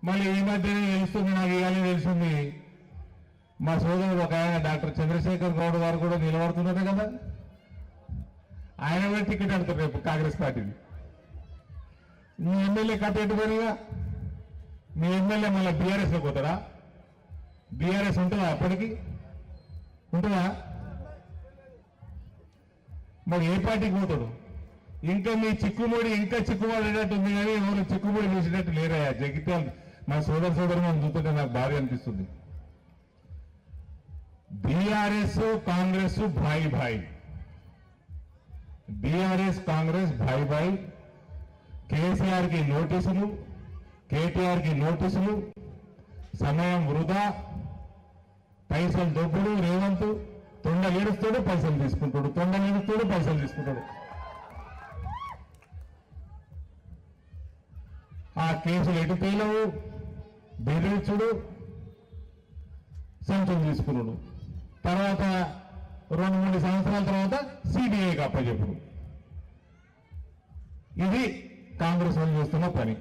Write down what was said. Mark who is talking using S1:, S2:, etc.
S1: మళ్ళీ ఈ మధ్యనే తెలుస్తుంది, నాకు ఇవాళ తెలిసింది, మా సోదరుడు ఒక ఆయన డాక్టర్ చంద్రశేఖర్ గౌడ్ గారు కూడా నిలబడుతున్నారు కదా, ఆయన కూడా టికెట్ అడుగుతారు రేపు కాంగ్రెస్ పార్టీని. మీ ఎమ్మెల్యే కథ ఎట్టుకోనిగా, మీ ఎమ్మెల్యే మళ్ళీ బీఆర్ఎస్లో పోతాడా? బీఆర్ఎస్ ఉంటుందా అప్పటికి? ఉంటుందా? మరి ఏ పార్టీకి పోతాడు? ఇంకా మీ చిక్కుముడి ఇంకా చిక్కుబడేటట్టు ఉంది, కానీ ఎవరు చిక్కుముడి వేసేటట్టు లేరయ్యా. జగిత్యాల మా సోదరు మనం చూస్తుంటే నాకు బాధ అనిపిస్తుంది. బీఆర్ఎస్ కాంగ్రెస్ భాయి భాయి, బీఆర్ఎస్ కాంగ్రెస్ భాయి భాయి. కేసీఆర్ కి నోటీసులు, కేటీఆర్ కి నోటీసులు, సమయం వృధా, పైసలు దొబ్బుడు. రేవంత్ తొండ ఏడుస్తాడు, పైసలు తీసుకుంటాడు, తొండ ఏడుస్తాడు, పైసలు తీసుకుంటాడు. ఆ కేసులు ఎటు తేలవు, బెదిరించుడు, సంచులు తీసుకున్నాడు. తర్వాత 2-3 సంవత్సరాల తర్వాత సిబిఐకి అప్పచెప్పుడు. ఇది కాంగ్రెస్ వాళ్ళు చేస్తున్న పని.